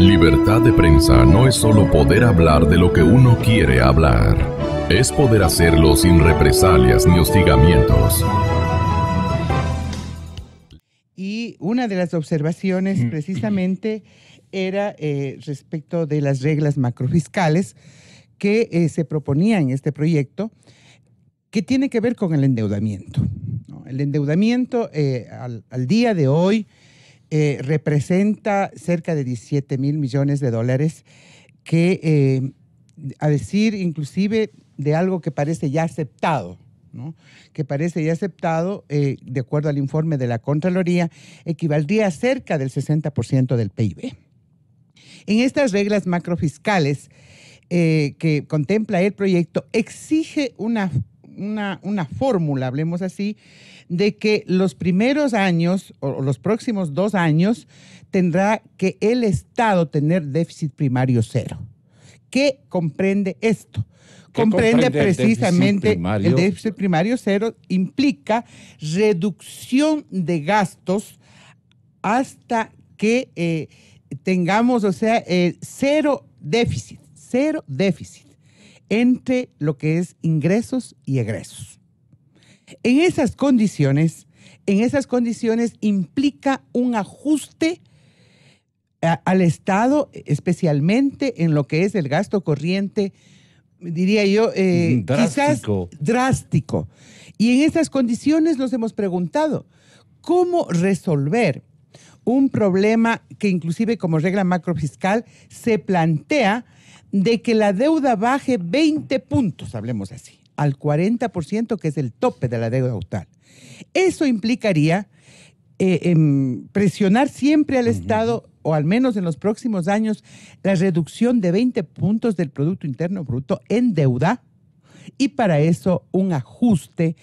Libertad de prensa no es solo poder hablar de lo que uno quiere hablar. Es poder hacerlo sin represalias ni hostigamientos. Y una de las observaciones precisamente era respecto de las reglas macrofiscales que se proponía en este proyecto, que tiene que ver con el endeudamiento, ¿no? El endeudamiento al día de hoy representa cerca de 17 mil millones de dólares, que a decir inclusive de algo que parece ya aceptado, ¿no? Que parece ya aceptado, de acuerdo al informe de la Contraloría, equivaldría a cerca del 60% del PIB. En estas reglas macrofiscales que contempla el proyecto, exige una fórmula, hablemos así, de que los primeros años o los próximos 2 años tendrá que el Estado tener déficit primario cero. ¿Qué comprende esto? Comprende precisamente el déficit primario cero implica reducción de gastos hasta que tengamos, cero déficit entre lo que es ingresos y egresos. En esas condiciones implica un ajuste al Estado, especialmente en lo que es el gasto corriente, diría yo, quizás drástico. Y en esas condiciones nos hemos preguntado, ¿cómo resolver un problema que inclusive como regla macrofiscal se plantea de que la deuda baje 20 puntos, hablemos así, al 40%, que es el tope de la deuda total? Eso implicaría presionar siempre al Estado, o al menos en los próximos años, la reducción de 20 puntos del Producto Interno Bruto en deuda, y para eso un ajuste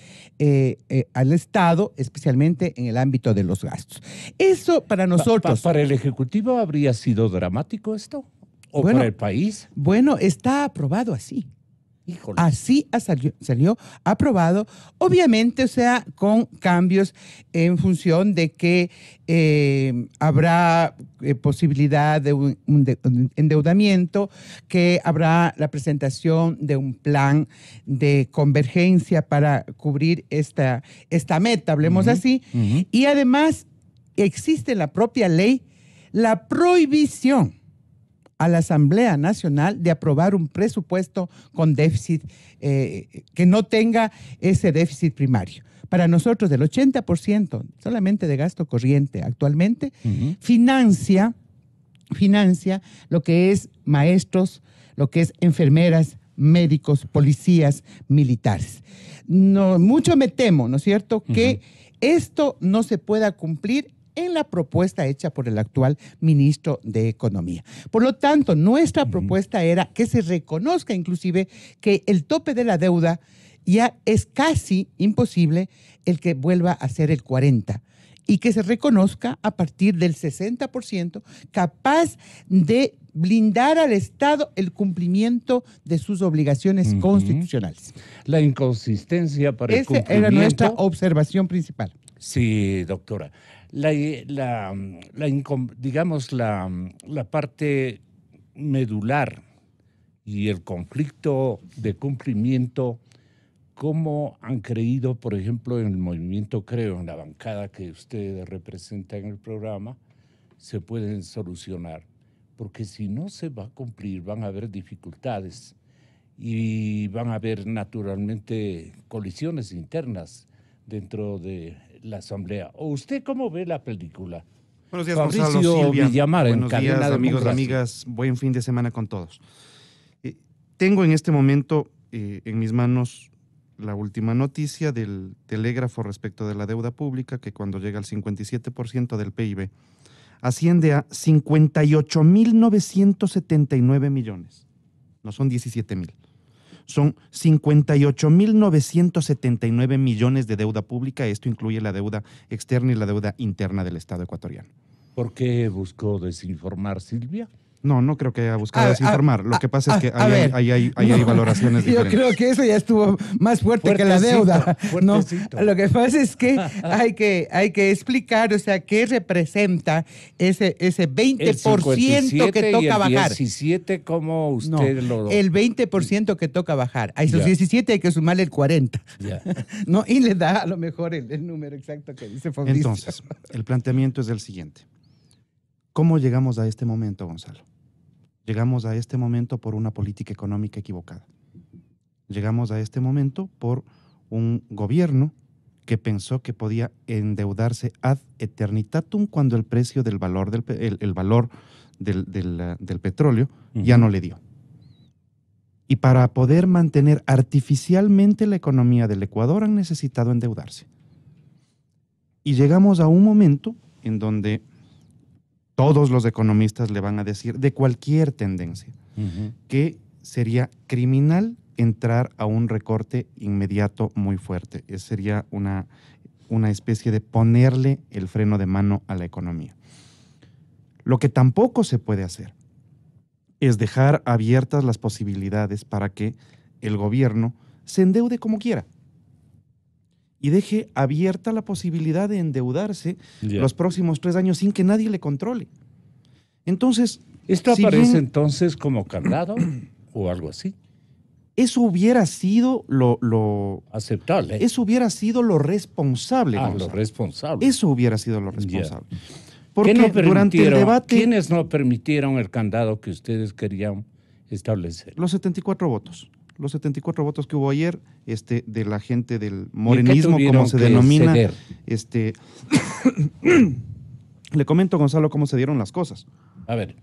al Estado, especialmente en el ámbito de los gastos. Eso para nosotros... ¿Para el Ejecutivo habría sido dramático esto? ¿O para el país? Bueno, está aprobado así. Híjole. Así salió aprobado, obviamente, con cambios en función de que habrá posibilidad de un endeudamiento, que habrá la presentación de un plan de convergencia para cubrir esta meta, hablemos así, y además existe en la propia ley la prohibición a la Asamblea Nacional de aprobar un presupuesto con déficit, que no tenga ese déficit primario. Para nosotros, el 80% solamente de gasto corriente actualmente financia lo que es maestros, lo que es enfermeras, médicos, policías, militares. No, mucho me temo, ¿no es cierto?, que esto no se pueda cumplir en la propuesta hecha por el actual ministro de Economía. Por lo tanto, nuestra propuesta era que se reconozca inclusive que el tope de la deuda ya es casi imposible el que vuelva a ser el 40%, y que se reconozca a partir del 60% capaz de blindar al Estado el cumplimiento de sus obligaciones constitucionales. La inconsistencia para el cumplimiento. Esa era nuestra observación principal. Sí, doctora. Digamos, la parte medular y el conflicto de cumplimiento, ¿cómo han creído, por ejemplo, en el movimiento Creo, en la bancada que usted representa en el programa, se pueden solucionar? Porque si no se va a cumplir, van a haber dificultades y van a haber naturalmente colisiones internas dentro de la Asamblea. ¿O usted cómo ve la película? Buenos días, Gonzalo, Silvia. Villamar, buenos días, amigos y amigas. Buen fin de semana con todos. Tengo en este momento en mis manos la última noticia del telégrafo respecto de la deuda pública, que cuando llega al 57% del PIB, asciende a 58.979 millones. No son 17,000. Son 58.979 millones de deuda pública. Esto incluye la deuda externa y la deuda interna del Estado ecuatoriano. ¿Por qué buscó desinformar, Silvia? No creo que haya buscado desinformar. Lo que pasa es que ahí hay valoraciones diferentes. Yo creo que eso ya estuvo más fuerte que la deuda. ¿No? Fuertecito. Lo que pasa es que hay que explicar, o sea, qué representa ese 20% que toca bajar. El 17, ¿cómo usted No, lo...? el 20% que toca bajar. A esos Ya. 17 hay que sumarle el 40. Ya. ¿No? Y le da a lo mejor el número exacto que dice Fabricio. Entonces, el planteamiento es el siguiente. ¿Cómo llegamos a este momento, Gonzalo? Llegamos a este momento por una política económica equivocada. Llegamos a este momento por un gobierno que pensó que podía endeudarse ad eternitatum cuando el precio del valor el valor del petróleo ya no le dio. Y para poder mantener artificialmente la economía del Ecuador han necesitado endeudarse. Y llegamos a un momento en donde todos los economistas le van a decir, de cualquier tendencia, que sería criminal entrar a un recorte inmediato muy fuerte. Sería una especie de ponerle el freno de mano a la economía. Lo que tampoco se puede hacer es dejar abiertas las posibilidades para que el gobierno se endeude como quiera y deje abierta la posibilidad de endeudarse los próximos 3 años sin que nadie le controle. Entonces, ¿esto si aparece bien entonces como candado o algo así? Eso hubiera sido lo Aceptable. eso hubiera sido lo responsable. Lo Gonzalo. responsable. Eso hubiera sido lo responsable. ¿Qué Porque no durante el permitieron? debate, ¿Quiénes no permitieron el candado que ustedes querían establecer? los 74 votos. Los 74 votos que hubo ayer, de la gente del ¿Y en qué morenismo, tuvieron como se que denomina, ceder? le comento, Gonzalo, cómo se dieron las cosas. A ver,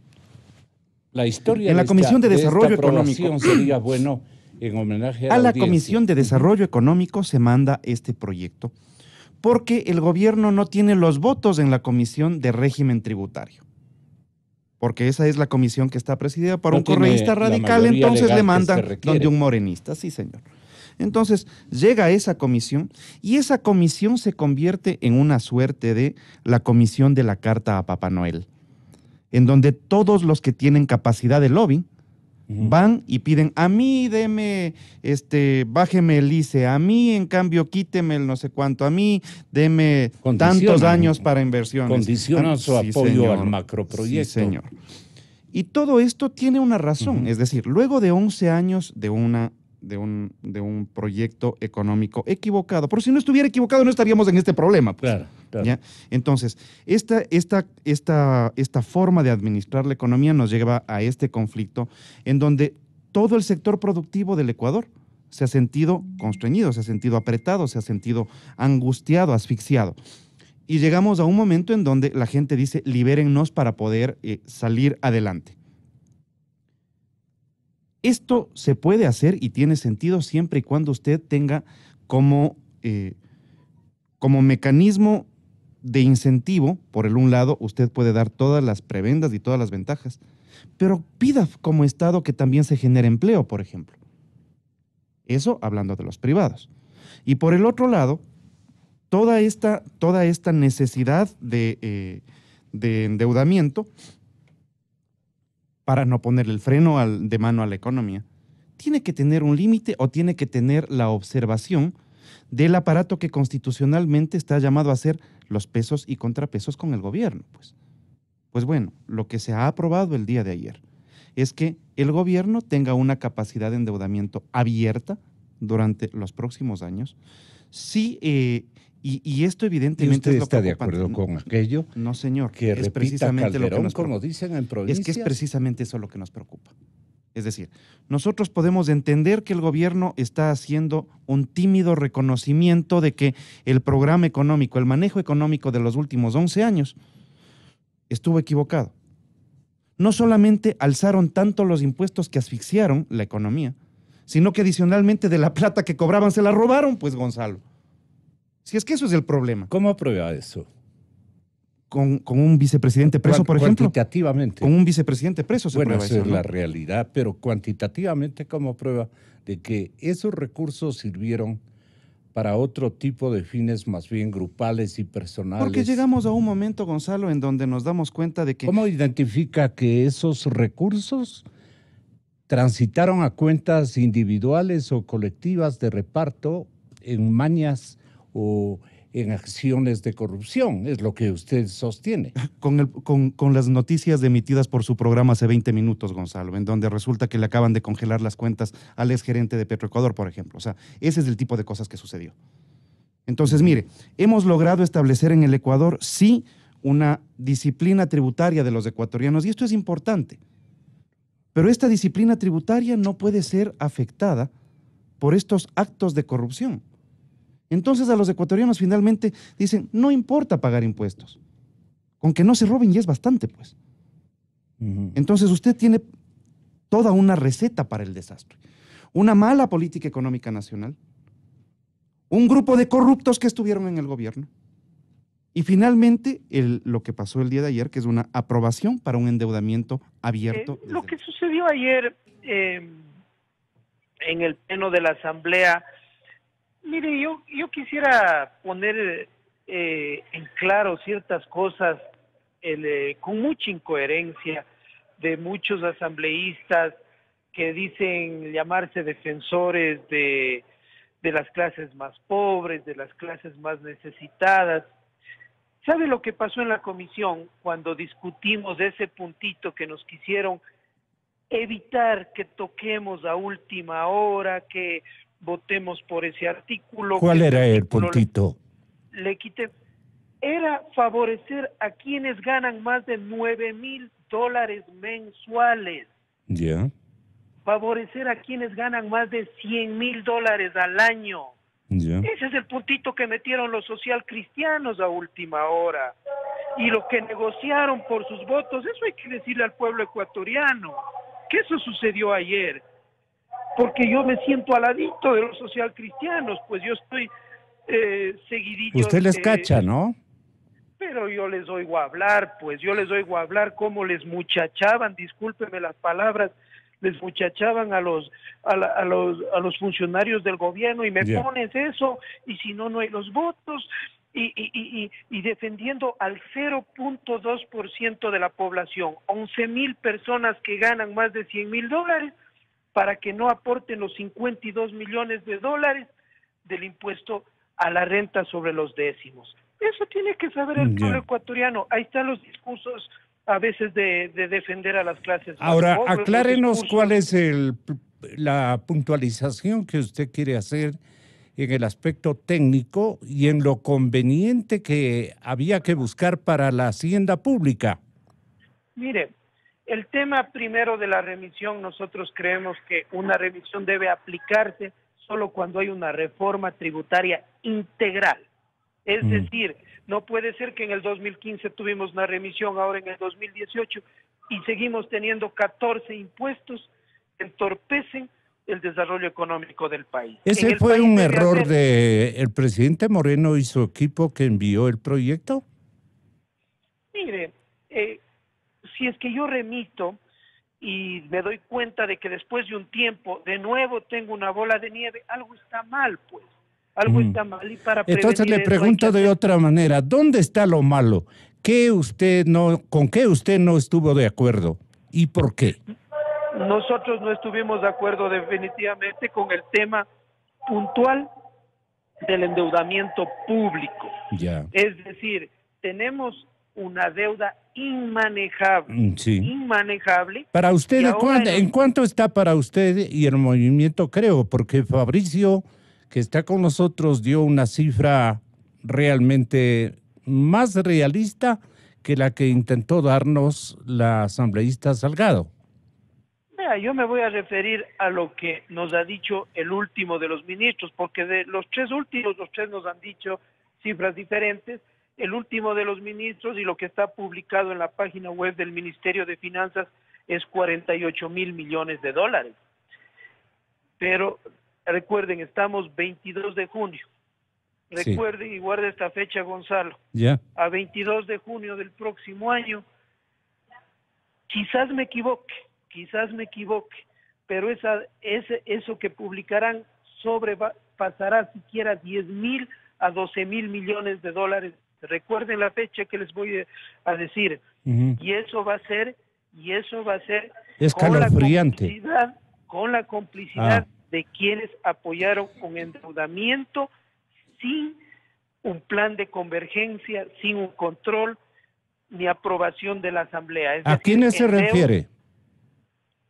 la historia En la Comisión de Desarrollo esta aprobación Económico. sería bueno en homenaje A la audiencia. Comisión de Desarrollo Económico se manda este proyecto porque el gobierno no tiene los votos en la Comisión de Régimen Tributario. Porque esa es la comisión que está presidida por No un correísta tiene la radical, mayoría entonces legal le que mandan se requiere. donde un morenista, sí señor. Entonces llega esa comisión y esa comisión se convierte en una suerte de la comisión de la carta a Papá Noel, en donde todos los que tienen capacidad de lobby van y piden, a mí deme, bájeme el ICE, a mí en cambio quíteme el no sé cuánto, a mí deme tantos años para inversiones. Condicionan su Sí, apoyo señor. al macroproyecto. Sí, señor. Y todo esto tiene una razón, es decir, luego de 11 años de un proyecto económico equivocado, por si no estuviera equivocado no estaríamos en este problema. Pues. Claro, claro. ¿Ya? Entonces, esta forma de administrar la economía nos lleva a este conflicto en donde todo el sector productivo del Ecuador se ha sentido constreñido, se ha sentido apretado, se ha sentido angustiado, asfixiado. Y llegamos a un momento en donde la gente dice, libérennos para poder salir adelante. Esto se puede hacer y tiene sentido siempre y cuando usted tenga como mecanismo de incentivo, por el un lado, usted puede dar todas las prebendas y todas las ventajas, pero pida como Estado que también se genere empleo, por ejemplo. Eso hablando de los privados. Y por el otro lado, toda esta necesidad de endeudamiento, para no ponerle el freno de mano a la economía, tiene que tener un límite o tiene que tener la observación del aparato que constitucionalmente está llamado a hacer los pesos y contrapesos con el gobierno. Pues bueno, lo que se ha aprobado el día de ayer es que el gobierno tenga una capacidad de endeudamiento abierta durante los próximos años. Sí, y esto ¿Y evidentemente usted es lo está de preocupante. acuerdo con aquello? No, señor. Que es repita precisamente lo que Calderón, nos como preocupa. dicen en Es provincias. que es precisamente eso lo que nos preocupa. Es decir, nosotros podemos entender que el gobierno está haciendo un tímido reconocimiento de que el programa económico, el manejo económico de los últimos 11 años estuvo equivocado. No solamente alzaron tanto los impuestos que asfixiaron la economía, sino que adicionalmente de la plata que cobraban se la robaron, pues, Gonzalo. Si es que eso es el problema. ¿Cómo prueba eso? Con un vicepresidente preso, por ejemplo. Cuantitativamente. Con un vicepresidente preso se Bueno, prueba esa eso, es ¿no? la realidad, pero cuantitativamente, ¿cómo prueba de que esos recursos sirvieron para otro tipo de fines más bien grupales y personales. Porque llegamos a un momento, Gonzalo, en donde nos damos cuenta de que... ¿Cómo identifica que esos recursos transitaron a cuentas individuales o colectivas de reparto en mañas o en acciones de corrupción? Es lo que usted sostiene. Con las noticias emitidas por su programa hace 20 minutos, Gonzalo, en donde resulta que le acaban de congelar las cuentas al exgerente de Petroecuador, por ejemplo. O sea, ese es el tipo de cosas que sucedió. Entonces, mire, hemos logrado establecer en el Ecuador, sí, una disciplina tributaria de los ecuatorianos, y esto es importante. Pero esta disciplina tributaria no puede ser afectada por estos actos de corrupción. Entonces a los ecuatorianos finalmente dicen, no importa pagar impuestos, con que no se roben ya es bastante, pues. Entonces usted tiene toda una receta para el desastre. Una mala política económica nacional, un grupo de corruptos que estuvieron en el gobierno, y finalmente lo que pasó el día de ayer, que es una aprobación para un endeudamiento abierto. Lo que sucedió ayer en el pleno de la Asamblea, mire, yo quisiera poner en claro ciertas cosas con mucha incoherencia de muchos asambleístas que dicen llamarse defensores de las clases más pobres, de las clases más necesitadas. ¿Sabe lo que pasó en la comisión cuando discutimos ese puntito que nos quisieron evitar que toquemos a última hora, que votemos por ese artículo? ¿Cuál era el puntito? Le quité. Era favorecer a quienes ganan más de $9,000 mensuales. Ya. Favorecer a quienes ganan más de $100,000 al año. Ya. Ese es el puntito que metieron los socialcristianos a última hora. Y lo que negociaron por sus votos, eso hay que decirle al pueblo ecuatoriano, que eso sucedió ayer. Porque yo me siento al ladito de los socialcristianos, pues yo estoy seguidillo. Usted les cacha, ¿no? Pero yo les oigo hablar, pues yo les oigo hablar cómo les muchachaban, discúlpeme las palabras, les muchachaban a los funcionarios del gobierno y me pones eso, y si no, no hay los votos, y defendiendo al 0.2% de la población, 11,000 personas que ganan más de $100,000, para que no aporten los $52 millones del impuesto a la renta sobre los décimos. Eso tiene que saber el pueblo ecuatoriano. Ahí están los discursos a veces de defender a las clases más Ahora, pobres, aclárenos cuál es la puntualización que usted quiere hacer en el aspecto técnico y en lo conveniente que había que buscar para la hacienda pública. Mire, el tema primero de la remisión, nosotros creemos que una remisión debe aplicarse solo cuando hay una reforma tributaria integral. Es decir, no puede ser que en el 2015 tuvimos una remisión, ahora en el 2018, y seguimos teniendo 14 impuestos que entorpecen el desarrollo económico del país. ¿Ese fue un error del presidente Moreno y su equipo que envió el proyecto? Mire, si es que yo remito y me doy cuenta de que después de un tiempo de nuevo tengo una bola de nieve, algo está mal, pues. Algo está mal, y para prevenir entonces le pregunto de otra manera, ¿dónde está lo malo? ¿Con qué usted no estuvo de acuerdo? ¿Y por qué? Nosotros no estuvimos de acuerdo definitivamente con el tema puntual del endeudamiento público. Ya. Es decir, tenemos una deuda inmanejable. Sí. Inmanejable. Para usted, ¿en cuánto está para usted y el movimiento, creo? Porque Fabricio, que está con nosotros, dio una cifra realmente más realista que la que intentó darnos la asambleísta Salgado. Vea, yo me voy a referir a lo que nos ha dicho el último de los ministros, porque de los tres últimos, los tres nos han dicho cifras diferentes. El último de los ministros y lo que está publicado en la página web del Ministerio de Finanzas es $48,000 millones. Pero recuerden, estamos 22 de junio. Recuerden y guarde esta fecha, Gonzalo. A 22 de junio del próximo año, quizás me equivoque, pero eso que publicarán pasará siquiera 10.000 a 12.000 millones de dólares. Recuerden la fecha que les voy a decir. Y eso va a ser escalofriante. con la complicidad Ah. de quienes apoyaron con endeudamiento sin un plan de convergencia, sin un control ni aprobación de la Asamblea. Es ¿A decir, quiénes se refiere?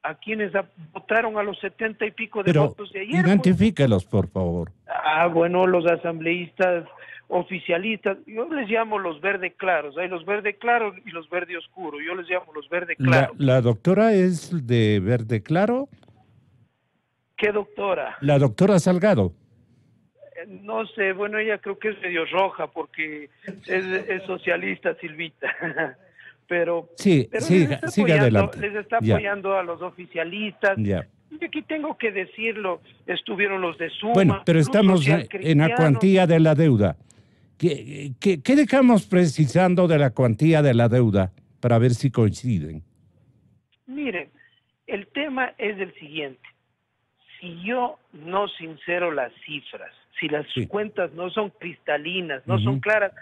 A quienes votaron a los 70 y pico de Pero votos de ayer. pues. identifíquelos, por favor. Bueno, los asambleístas oficialistas, yo les llamo los verde claros, hay los verde claros y los verde oscuro, yo les llamo los verde claros. La doctora es de verde claro. ¿Qué doctora? La doctora Salgado. No sé, bueno, ella creo que es medio roja porque es socialista, Silvita. pero Sí, siga adelante. Les está Ya. apoyando a los oficialistas. Ya. Y aquí tengo que decirlo, estuvieron los de Suma. Bueno, pero Club estamos Social en la Cristiano. cuantía de la deuda. ¿Qué dejamos precisando de la cuantía de la deuda para ver si coinciden? Miren, el tema es el siguiente. Si yo no sincero las cifras, si las Sí. cuentas no son cristalinas, no Ujú. son claras,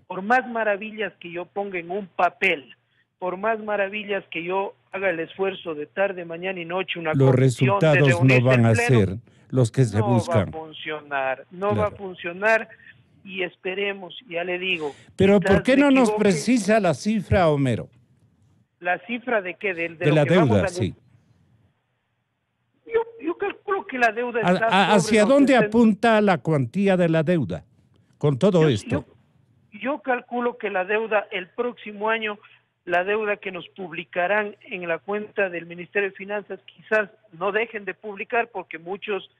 por más maravillas que yo ponga en un papel, por más maravillas que yo haga el esfuerzo de tarde, mañana y noche, una Los comisión, de resultados no reunirse van en a pleno, ser los que se no buscan. va a funcionar, no Claro. va a funcionar y esperemos, ya le digo. Pero quizás ¿por qué me no nos equivoque. precisa la cifra, Homero? ¿La cifra de qué? De De lo la que vamos deuda, a- sí. Yo calculo que la deuda está sobre ¿Hacia los dónde 60. apunta la cuantía de la deuda con todo esto? Yo calculo que la deuda el próximo año, la deuda que nos publicarán en la cuenta del Ministerio de Finanzas, quizás no dejen de publicar porque muchos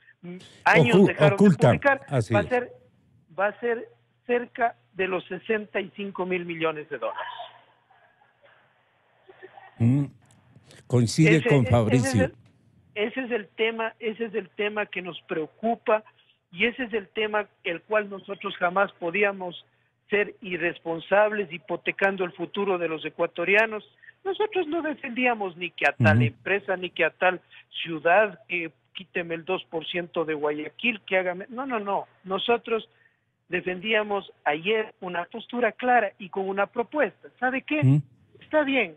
años dejaron ocultan, de publicar, así va es. a ser cerca de los 65.000 millones de dólares. Coincide Ese- con ese Fabricio. ese es el tema que nos preocupa y ese es el tema el cual nosotros jamás podíamos ser irresponsables hipotecando el futuro de los ecuatorianos. Nosotros no defendíamos ni que a tal empresa ni que a tal ciudad que quíteme el 2% de Guayaquil, que haga... No. Nosotros defendíamos ayer una postura clara y con una propuesta. ¿Sabe qué? Está bien.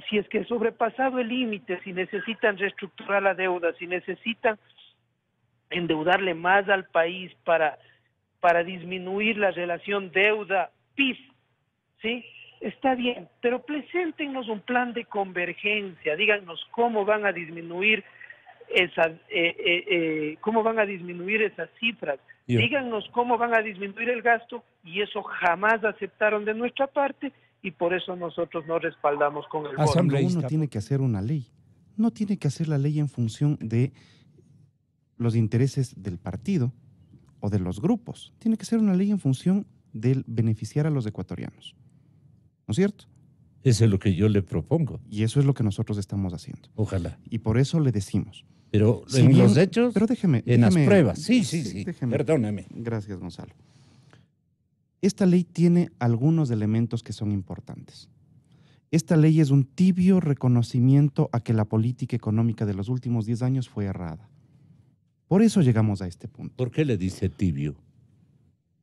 Si es que sobrepasado el límite, si necesitan reestructurar la deuda, si necesitan endeudarle más al país para disminuir la relación deuda-PIB, ¿sí? Está bien, pero preséntenos un plan de convergencia, díganos cómo van a disminuir esas cifras, díganos cómo van a disminuir el gasto y eso jamás aceptaron de nuestra parte y por eso nosotros no respaldamos con el voto. Cuando uno tiene que hacer una ley, no tiene que hacer la ley en función de los intereses del partido o de los grupos. Tiene que ser una ley en función del beneficiar a los ecuatorianos. ¿No es cierto? Eso es lo que yo le propongo. Y eso es lo que nosotros estamos haciendo. Ojalá. Y por eso le decimos. Pero Si en bien- los hechos, pero déjeme, en las déjeme- pruebas. Sí. déjeme. Perdóneme. Gracias, Gonzalo. Esta ley tiene algunos elementos que son importantes. Esta ley es un tibio reconocimiento a que la política económica de los últimos 10 años fue errada. Por eso llegamos a este punto. ¿Por qué le dice tibio?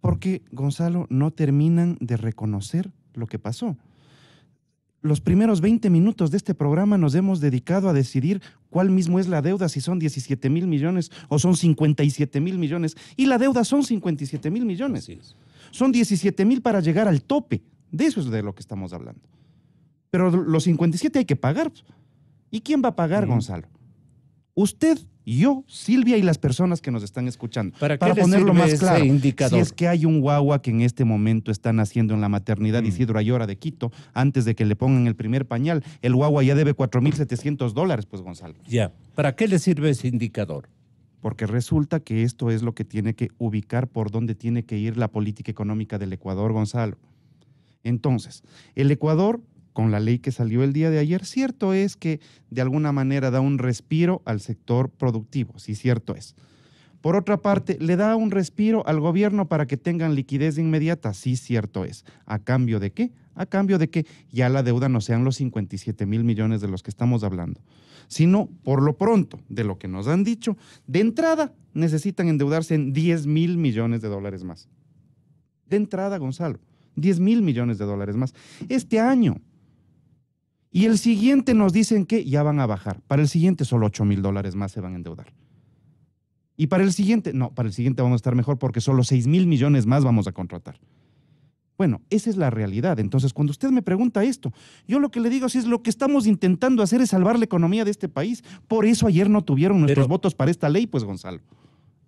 Porque, Gonzalo, no terminan de reconocer lo que pasó. Los primeros 20 minutos de este programa nos hemos dedicado a decidir cuál mismo es la deuda, si son 17.000 millones o son 57.000 millones. Y la deuda son 57.000 millones. Así es. Son 17.000 para llegar al tope. De eso es de lo que estamos hablando. Pero los 57 hay que pagar. ¿Y quién va a pagar, Gonzalo? Usted, yo, Silvia y las personas que nos están escuchando. ¿Para qué le ponerlo sirve más ese claro, indicador? si es que hay un guagua que en este momento está naciendo en la maternidad Isidro Ayora de Quito, antes de que le pongan el primer pañal, el guagua ya debe $4.700, pues, Gonzalo. Ya. ¿Para qué le sirve ese indicador? Porque resulta que esto es lo que tiene que ubicar por dónde tiene que ir la política económica del Ecuador, Gonzalo. Entonces, el Ecuador, con la ley que salió el día de ayer, cierto es que de alguna manera da un respiro al sector productivo, sí, cierto es. Por otra parte, le da un respiro al gobierno para que tengan liquidez inmediata, sí, cierto es. ¿A cambio de qué? a cambio de que ya la deuda no sean los 57,000 millones de los que estamos hablando, sino por lo pronto, de lo que nos han dicho, de entrada necesitan endeudarse en 10,000 millones de dólares más. De entrada, Gonzalo, 10,000 millones de dólares más este año. Y el siguiente nos dicen que ya van a bajar. Para el siguiente solo 8,000 dólares más se van a endeudar. Y para el siguiente, no, para el siguiente vamos a estar mejor porque solo 6,000 millones más vamos a contratar. Bueno, esa es la realidad. Entonces, cuando usted me pregunta esto, yo lo que le digo es lo que estamos intentando hacer es salvar la economía de este país. Por eso ayer no tuvieron nuestros votos para esta ley, pues, Gonzalo.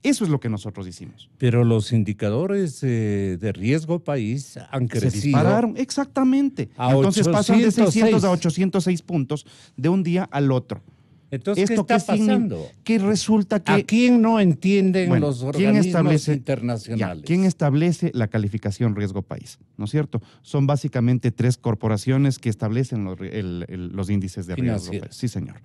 Eso es lo que nosotros hicimos. Pero los indicadores de riesgo país han crecido. Se dispararon, exactamente. Entonces pasan de 600 a 806 puntos de un día al otro. Entonces, ¿qué está pasando? Que resulta que... ¿A quién no entienden los organismos internacionales? ¿Quién establece la calificación riesgo país? ¿No es cierto? Son básicamente 3 corporaciones que establecen los índices de riesgo país. Sí, señor.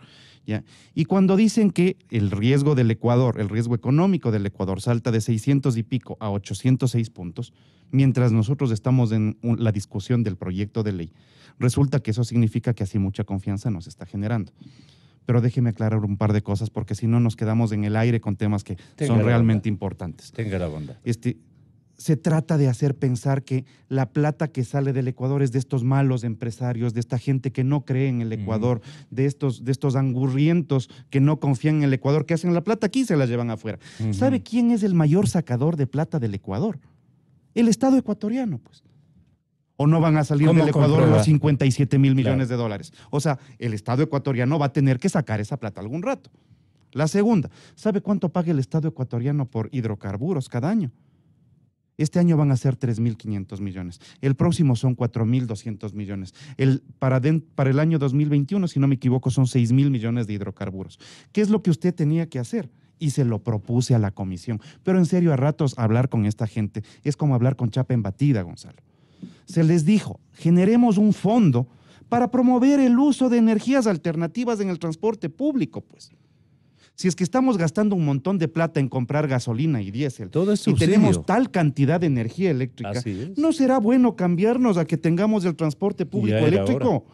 ¿Ya? Y cuando dicen que el riesgo del Ecuador, el riesgo económico del Ecuador salta de 600 y pico a 806 puntos, mientras nosotros estamos en la discusión del proyecto de ley, resulta que eso significa que así mucha confianza nos está generando. Pero déjeme aclarar un par de cosas porque si no nos quedamos en el aire con temas que son realmente importantes. Tenga la bondad. Se trata de hacer pensar que la plata que sale del Ecuador es de estos malos empresarios, de esta gente que no cree en el Ecuador, de estos angurrientos que no confían en el Ecuador, que hacen la plata aquí y se la llevan afuera. ¿Sabe quién es el mayor sacador de plata del Ecuador? El Estado ecuatoriano, pues. ¿O no van a salir del Ecuador los 57,000 millones de dólares? O sea, el Estado ecuatoriano va a tener que sacar esa plata algún rato. La segunda, ¿sabe cuánto paga el Estado ecuatoriano por hidrocarburos cada año? Este año van a ser 3,500 millones. El próximo son 4,200 millones. Para el año 2021, si no me equivoco, son 6,000 millones de hidrocarburos. ¿Qué es lo que usted tenía que hacer? Y se lo propuse a la comisión. Pero en serio, a ratos hablar con esta gente es como hablar con chapa en batida, Gonzalo. Se les dijo, generemos un fondo para promover el uso de energías alternativas en el transporte público, pues. Si es que estamos gastando un montón de plata en comprar gasolina y diésel y tenemos tal cantidad de energía eléctrica, ¿no será bueno cambiarnos a que tengamos el transporte público eléctrico?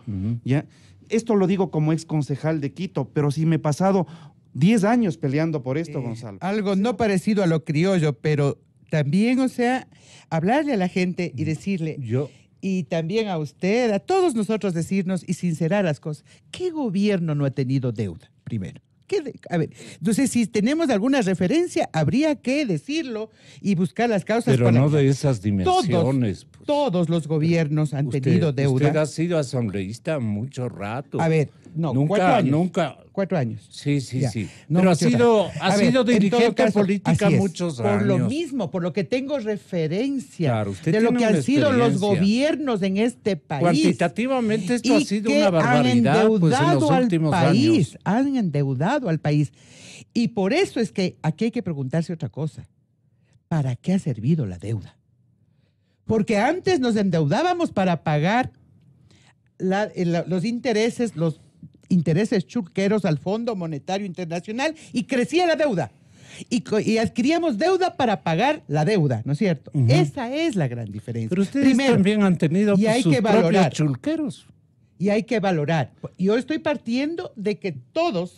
¿Ya? Esto lo digo como ex concejal de Quito, pero sí me he pasado 10 años peleando por esto, Gonzalo. Algo no parecido a lo criollo, pero también, o sea, hablarle a la gente y decirle, y también a usted, a todos nosotros decirnos y sincerar las cosas. ¿Qué gobierno no ha tenido deuda, primero? A ver, entonces, si tenemos alguna referencia, habría que decirlo y buscar las causas. Pero no de esas dimensiones. Todos los gobiernos han tenido deuda. Usted ha sido asambleísta mucho rato. A ver, no, nunca, 4 años. Nunca. 4 años. Sí. No, pero ha sido dirigente política muchos años. Por lo mismo, por lo que tengo referencia usted de lo que han sido los gobiernos en este país. Cuantitativamente esto ha sido una barbaridad pues, en los últimos años. Han endeudado al país. Y por eso es que aquí hay que preguntarse otra cosa. ¿Para qué ha servido la deuda? Porque antes nos endeudábamos para pagar los intereses churqueros al Fondo Monetario Internacional y crecía la deuda. Y adquiríamos deuda para pagar la deuda, ¿no es cierto? Esa es la gran diferencia. Pero ustedes también han tenido sus propios churqueros. Y hay que valorar. Yo estoy partiendo de que todo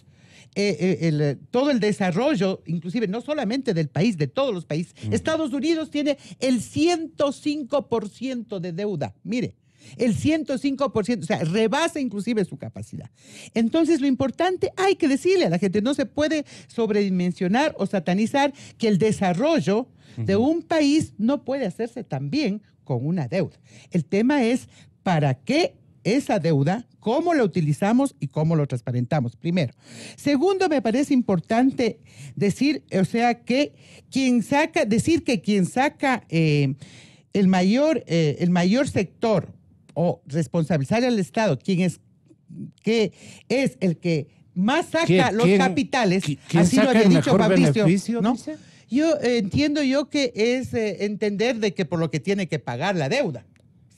el desarrollo, inclusive no solamente del país, de todos los países. Estados Unidos tiene el 105% de deuda. Mire, el 105%, o sea, rebasa inclusive su capacidad. Entonces, lo importante, hay que decirle a la gente, no se puede sobredimensionar o satanizar que el desarrollo de un país no puede hacerse también con una deuda. El tema es, ¿para qué esa deuda? ¿Cómo la utilizamos y cómo lo transparentamos? Primero. Segundo, me parece importante decir, o sea, que quien saca el mayor sector o responsabilizar al Estado, que es el que más saca los capitales, así lo había dicho Fabricio, ¿no? Yo entiendo que es entender de que por lo que tiene que pagar la deuda.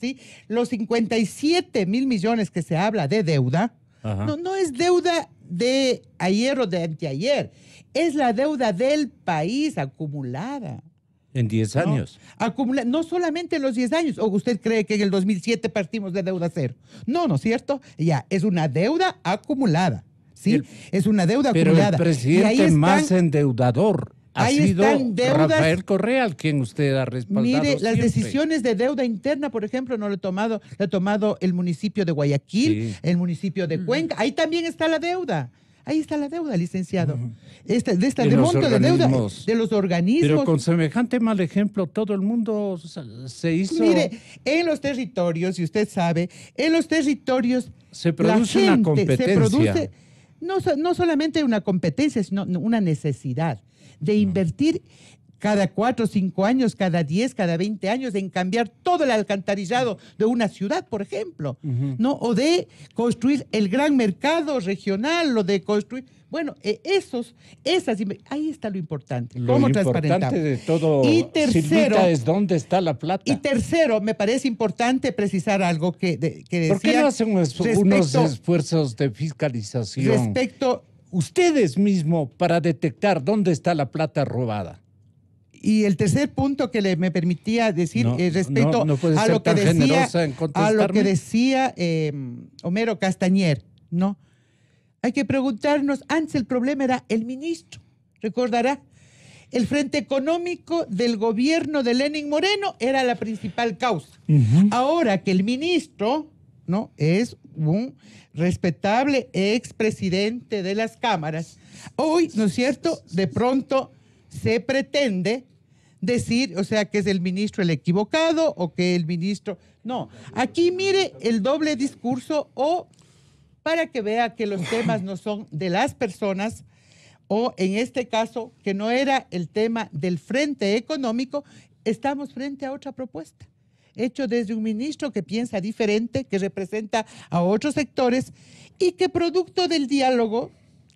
¿Sí? Los 57,000 millones que se habla de deuda, no es deuda de ayer o de anteayer, es la deuda del país acumulada. En 10 años. No solamente en los 10 años. ¿O usted cree que en el 2007 partimos de deuda cero? No, ¿no es cierto? Ya, es una deuda acumulada. ¿Sí? Es una deuda acumulada. Pero el presidente más endeudador ha sido Rafael Correa, al quien usted ha respaldado. Mire, las siempre. decisiones de deuda interna, por ejemplo, no lo ha tomado el municipio de Guayaquil, el municipio de Cuenca. Ahí también está la deuda. Ahí está la deuda, licenciado. De monto de deuda de los organismos. Pero con semejante mal ejemplo, todo el mundo se hizo... Mire, en los territorios, y usted sabe, en los territorios se produce una competencia. No solamente una competencia, sino una necesidad de invertir cada 4 o 5 años, cada 10, cada 20 años, en cambiar todo el alcantarillado de una ciudad, por ejemplo, ¿no? O de construir el gran mercado regional, o de construir... Bueno, ahí está lo importante. Lo importante de todo, y tercero, Silvita, es dónde está la plata. Y tercero, me parece importante precisar algo que decía... ¿Por qué no hacen unos esfuerzos de fiscalización? Respecto... Ustedes mismos para detectar dónde está la plata robada. Y el tercer punto que me permitía decir respecto a lo que decía Homero Castañer, ¿no? Hay que preguntarnos, antes el problema era el ministro, recordará, el frente económico del gobierno de Lenín Moreno era la principal causa. Ahora que el ministro, ¿no?, es un respetable expresidente de las cámaras, hoy, ¿no es cierto?, de pronto se pretende decir, o sea, que es el ministro el equivocado o que el ministro... No, aquí mire el doble discurso, o para que vea que los temas no son de las personas, o en este caso, que no era el tema del frente económico, estamos frente a otra propuesta, hecho desde un ministro que piensa diferente, que representa a otros sectores y que producto del diálogo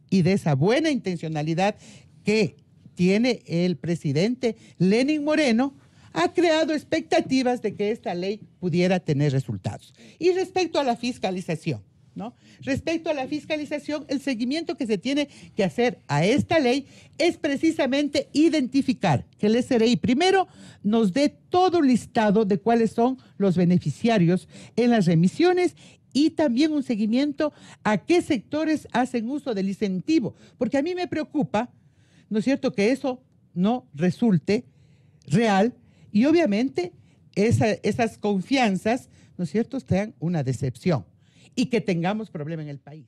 y de esa buena intencionalidad que tiene el presidente Lenín Moreno, ha creado expectativas de que esta ley pudiera tener resultados. Y respecto a la fiscalización, ¿no? Respecto a la fiscalización, el seguimiento que se tiene que hacer a esta ley es precisamente identificar que el SRI primero nos dé todo listado de cuáles son los beneficiarios en las remisiones, y también un seguimiento a qué sectores hacen uso del incentivo, porque a mí me preocupa, ¿no es cierto?, que eso no resulte real y obviamente esas confianzas, ¿no es cierto?, sean una decepción y que tengamos problema en el país.